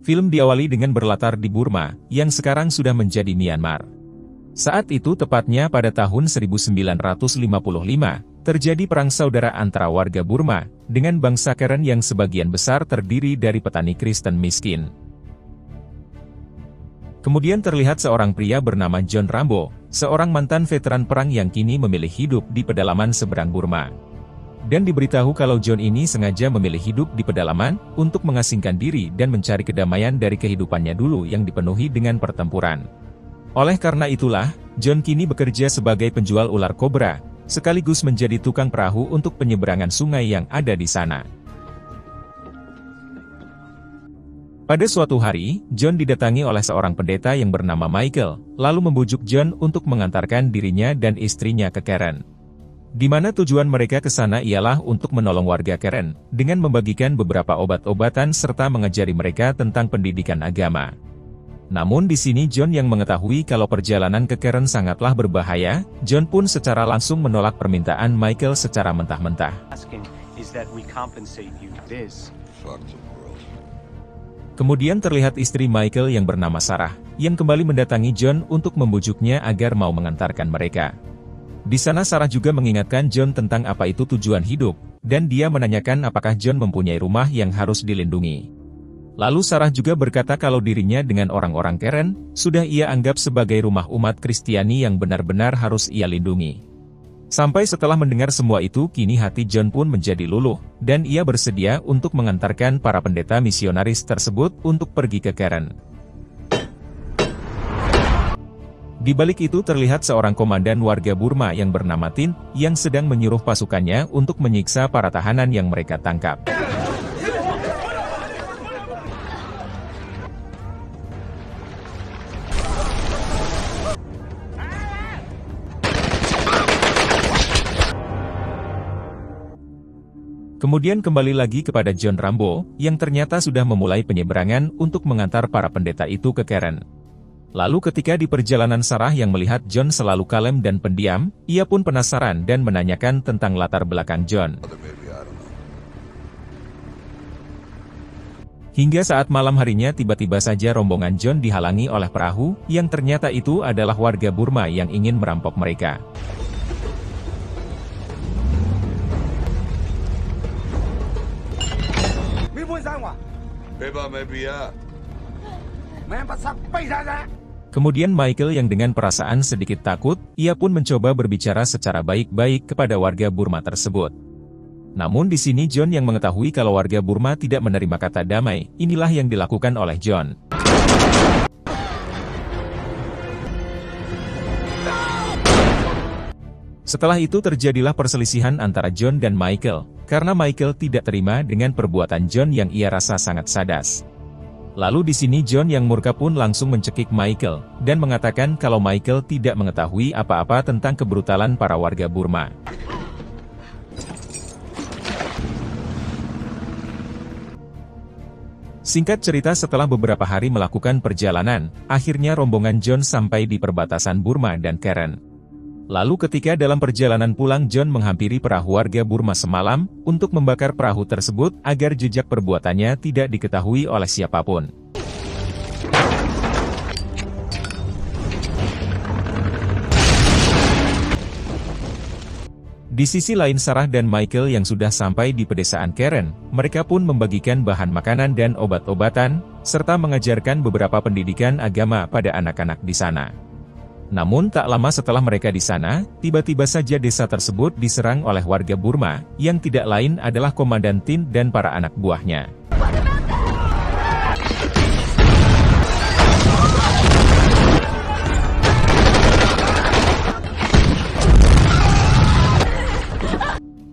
Film diawali dengan berlatar di Burma, yang sekarang sudah menjadi Myanmar. Saat itu tepatnya pada tahun 1955, terjadi perang saudara antara warga Burma, dengan bangsa Karen yang sebagian besar terdiri dari petani Kristen miskin. Kemudian terlihat seorang pria bernama John Rambo, seorang mantan veteran perang yang kini memilih hidup di pedalaman seberang Burma. Dan diberitahu kalau John ini sengaja memilih hidup di pedalaman, untuk mengasingkan diri dan mencari kedamaian dari kehidupannya dulu yang dipenuhi dengan pertempuran. Oleh karena itulah, John kini bekerja sebagai penjual ular kobra, sekaligus menjadi tukang perahu untuk penyeberangan sungai yang ada di sana. Pada suatu hari, John didatangi oleh seorang pendeta yang bernama Michael, lalu membujuk John untuk mengantarkan dirinya dan istrinya ke Karen. Di mana tujuan mereka ke sana ialah untuk menolong warga Karen, dengan membagikan beberapa obat-obatan serta mengajari mereka tentang pendidikan agama. Namun di sini John yang mengetahui kalau perjalanan ke Karen sangatlah berbahaya, John pun secara langsung menolak permintaan Michael secara mentah-mentah. Kemudian terlihat istri Michael yang bernama Sarah, yang kembali mendatangi John untuk membujuknya agar mau mengantarkan mereka. Di sana Sarah juga mengingatkan John tentang apa itu tujuan hidup, dan dia menanyakan apakah John mempunyai rumah yang harus dilindungi. Lalu Sarah juga berkata kalau dirinya dengan orang-orang Karen, sudah ia anggap sebagai rumah umat Kristiani yang benar-benar harus ia lindungi. Sampai setelah mendengar semua itu, kini hati John pun menjadi luluh, dan ia bersedia untuk mengantarkan para pendeta misionaris tersebut untuk pergi ke Karen. Di balik itu terlihat seorang komandan warga Burma yang bernama Tin, yang sedang menyuruh pasukannya untuk menyiksa para tahanan yang mereka tangkap. Kemudian kembali lagi kepada John Rambo, yang ternyata sudah memulai penyeberangan untuk mengantar para pendeta itu ke Karen. Lalu ketika di perjalanan Sarah yang melihat John selalu kalem dan pendiam, ia pun penasaran dan menanyakan tentang latar belakang John. Hingga saat malam harinya tiba-tiba saja rombongan John dihalangi oleh perahu, yang ternyata itu adalah warga Burma yang ingin merampok mereka. Kemudian Michael yang dengan perasaan sedikit takut, ia pun mencoba berbicara secara baik-baik kepada warga Burma tersebut. Namun di sini John yang mengetahui kalau warga Burma tidak menerima kata damai, inilah yang dilakukan oleh John. Setelah itu terjadilah perselisihan antara John dan Michael, karena Michael tidak terima dengan perbuatan John yang ia rasa sangat sadas. Lalu di sini John yang murka pun langsung mencekik Michael, dan mengatakan kalau Michael tidak mengetahui apa-apa tentang kebrutalan para warga Burma. Singkat cerita setelah beberapa hari melakukan perjalanan, akhirnya rombongan John sampai di perbatasan Burma dan Karen. Lalu ketika dalam perjalanan pulang John menghampiri perahu warga Burma semalam, untuk membakar perahu tersebut agar jejak perbuatannya tidak diketahui oleh siapapun. Di sisi lain Sarah dan Michael yang sudah sampai di pedesaan Karen, mereka pun membagikan bahan makanan dan obat-obatan, serta mengajarkan beberapa pendidikan agama pada anak-anak di sana. Namun tak lama setelah mereka di sana, tiba-tiba saja desa tersebut diserang oleh warga Burma, yang tidak lain adalah Komandan Tin dan para anak buahnya.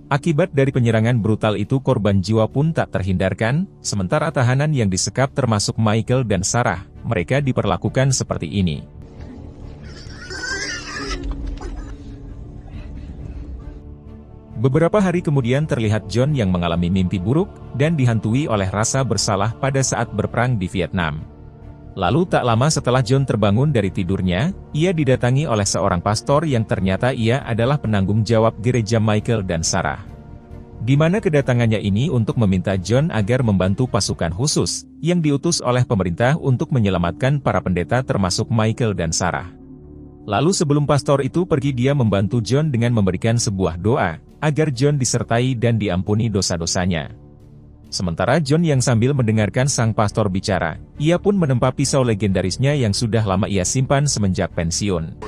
Akibat dari penyerangan brutal itu korban jiwa pun tak terhindarkan, sementara tahanan yang disekap termasuk Michael dan Sarah, mereka diperlakukan seperti ini. Beberapa hari kemudian terlihat John yang mengalami mimpi buruk, dan dihantui oleh rasa bersalah pada saat berperang di Vietnam. Lalu tak lama setelah John terbangun dari tidurnya, ia didatangi oleh seorang pastor yang ternyata ia adalah penanggung jawab gereja Michael dan Sarah. Di mana kedatangannya ini untuk meminta John agar membantu pasukan khusus, yang diutus oleh pemerintah untuk menyelamatkan para pendeta termasuk Michael dan Sarah. Lalu sebelum pastor itu pergi dia membantu John dengan memberikan sebuah doa, agar John disertai dan diampuni dosa-dosanya. Sementara John yang sambil mendengarkan sang pastor bicara, ia pun menempa pisau legendarisnya yang sudah lama ia simpan semenjak pensiun.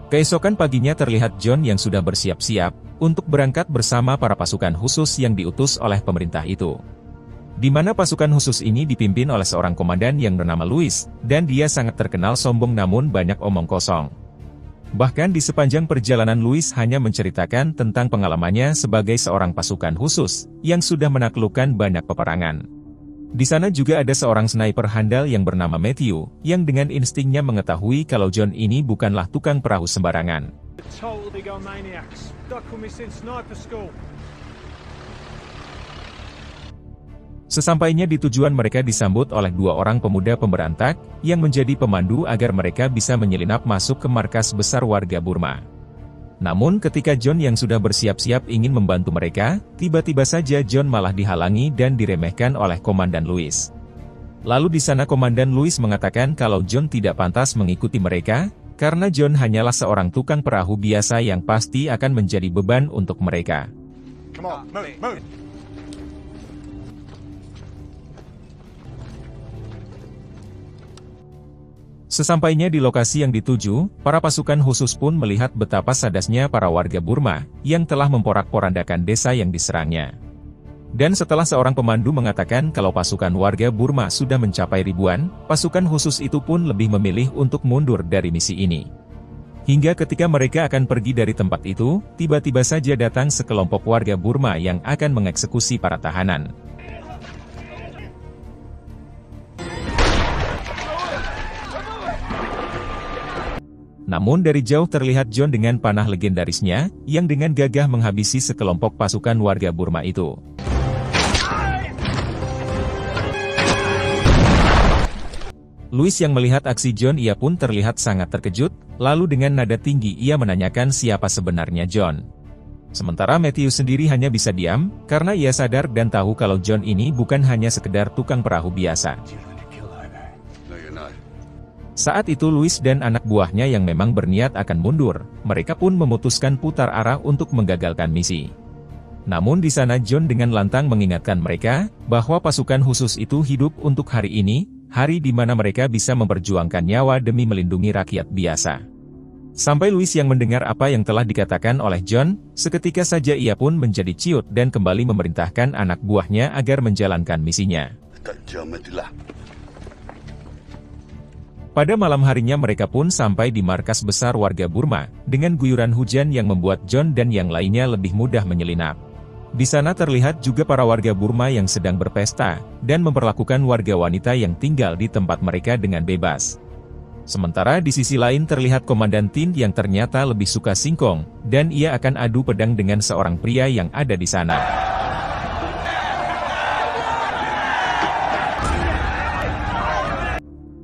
Keesokan paginya terlihat John yang sudah bersiap-siap untuk berangkat bersama para pasukan khusus yang diutus oleh pemerintah itu. Di mana pasukan khusus ini dipimpin oleh seorang komandan yang bernama Louis, dan dia sangat terkenal sombong namun banyak omong kosong. Bahkan di sepanjang perjalanan Louis hanya menceritakan tentang pengalamannya sebagai seorang pasukan khusus yang sudah menaklukkan banyak peperangan. Di sana juga ada seorang sniper handal yang bernama Matthew, yang dengan instingnya mengetahui kalau John ini bukanlah tukang perahu sembarangan. Sesampainya di tujuan mereka disambut oleh dua orang pemuda pemberontak, yang menjadi pemandu agar mereka bisa menyelinap masuk ke markas besar warga Burma. Namun ketika John yang sudah bersiap-siap ingin membantu mereka, tiba-tiba saja John malah dihalangi dan diremehkan oleh Komandan Louis. Lalu di sana Komandan Louis mengatakan kalau John tidak pantas mengikuti mereka, karena John hanyalah seorang tukang perahu biasa yang pasti akan menjadi beban untuk mereka. Sesampainya di lokasi yang dituju, para pasukan khusus pun melihat betapa sadasnya para warga Burma, yang telah memporak-porandakan desa yang diserangnya. Dan setelah seorang pemandu mengatakan kalau pasukan warga Burma sudah mencapai ribuan, pasukan khusus itu pun lebih memilih untuk mundur dari misi ini. Hingga ketika mereka akan pergi dari tempat itu, tiba-tiba saja datang sekelompok warga Burma yang akan mengeksekusi para tahanan. Namun dari jauh terlihat John dengan panah legendarisnya, yang dengan gagah menghabisi sekelompok pasukan warga Burma itu. Louis yang melihat aksi John ia pun terlihat sangat terkejut, lalu dengan nada tinggi ia menanyakan siapa sebenarnya John. Sementara Matthew sendiri hanya bisa diam, karena ia sadar dan tahu kalau John ini bukan hanya sekedar tukang perahu biasa. Saat itu Louis dan anak buahnya yang memang berniat akan mundur, mereka pun memutuskan putar arah untuk menggagalkan misi. Namun di sana John dengan lantang mengingatkan mereka, bahwa pasukan khusus itu hidup untuk hari ini, hari di mana mereka bisa memperjuangkan nyawa demi melindungi rakyat biasa. Sampai Louis yang mendengar apa yang telah dikatakan oleh John, seketika saja ia pun menjadi ciut dan kembali memerintahkan anak buahnya agar menjalankan misinya. Pada malam harinya mereka pun sampai di markas besar warga Burma, dengan guyuran hujan yang membuat John dan yang lainnya lebih mudah menyelinap. Di sana terlihat juga para warga Burma yang sedang berpesta, dan memperlakukan warga wanita yang tinggal di tempat mereka dengan bebas. Sementara di sisi lain terlihat Komandan Tin yang ternyata lebih suka singkong, dan ia akan adu pedang dengan seorang pria yang ada di sana.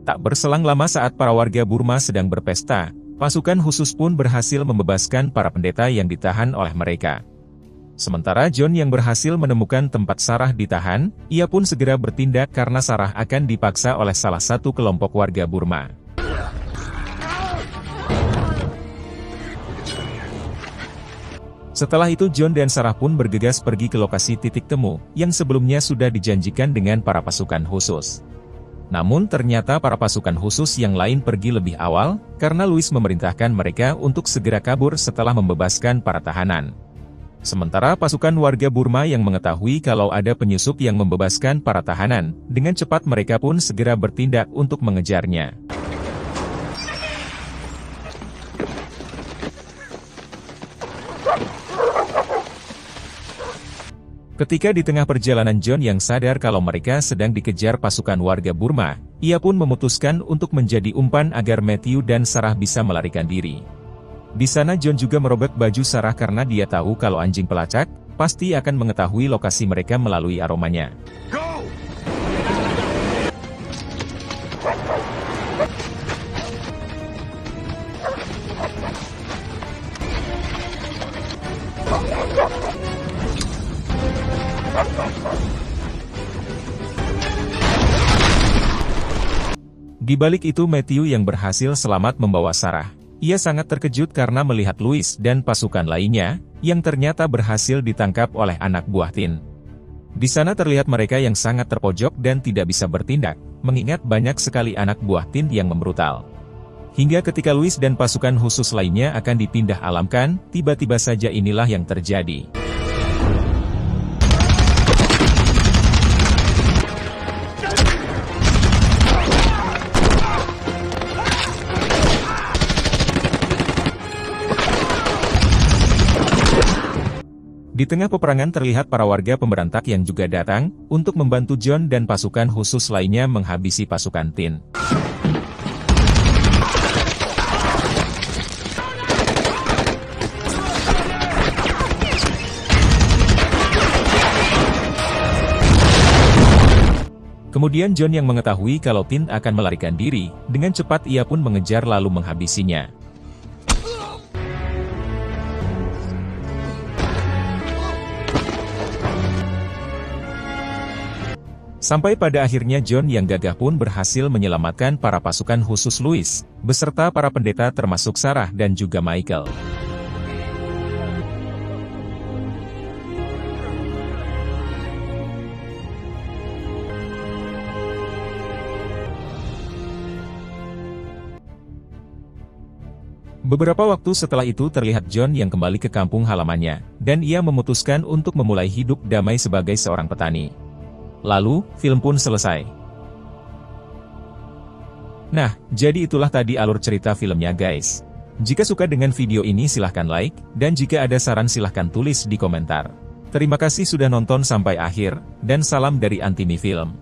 Tak berselang lama saat para warga Burma sedang berpesta, pasukan khusus pun berhasil membebaskan para pendeta yang ditahan oleh mereka. Sementara John yang berhasil menemukan tempat Sarah ditahan, ia pun segera bertindak karena Sarah akan dipaksa oleh salah satu kelompok warga Burma. Setelah itu John dan Sarah pun bergegas pergi ke lokasi titik temu, yang sebelumnya sudah dijanjikan dengan para pasukan khusus. Namun ternyata para pasukan khusus yang lain pergi lebih awal, karena Louis memerintahkan mereka untuk segera kabur setelah membebaskan para tahanan. Sementara pasukan warga Burma yang mengetahui kalau ada penyusup yang membebaskan para tahanan, dengan cepat mereka pun segera bertindak untuk mengejarnya. Ketika di tengah perjalanan John yang sadar kalau mereka sedang dikejar pasukan warga Burma, ia pun memutuskan untuk menjadi umpan agar Matthew dan Sarah bisa melarikan diri. Di sana John juga merobek baju Sarah karena dia tahu kalau anjing pelacak pasti akan mengetahui lokasi mereka melalui aromanya. Di balik itu Matthew yang berhasil selamat membawa Sarah. Ia sangat terkejut karena melihat Louis dan pasukan lainnya, yang ternyata berhasil ditangkap oleh anak buah Tin. Di sana terlihat mereka yang sangat terpojok dan tidak bisa bertindak, mengingat banyak sekali anak buah Tin yang membrutal. Hingga ketika Louis dan pasukan khusus lainnya akan dipindah alamkan, tiba-tiba saja inilah yang terjadi. Di tengah peperangan terlihat para warga pemberontak yang juga datang, untuk membantu John dan pasukan khusus lainnya menghabisi pasukan Tin. Kemudian John yang mengetahui kalau Tin akan melarikan diri, dengan cepat ia pun mengejar lalu menghabisinya. Sampai pada akhirnya John yang gagah pun berhasil menyelamatkan para pasukan khusus Louis, beserta para pendeta termasuk Sarah dan juga Michael. Beberapa waktu setelah itu terlihat John yang kembali ke kampung halamannya, dan ia memutuskan untuk memulai hidup damai sebagai seorang petani. Lalu, film pun selesai. Nah, jadi itulah tadi alur cerita filmnya guys. Jika suka dengan video ini silahkan like, dan jika ada saran silahkan tulis di komentar. Terima kasih sudah nonton sampai akhir, dan salam dari Antimi Film.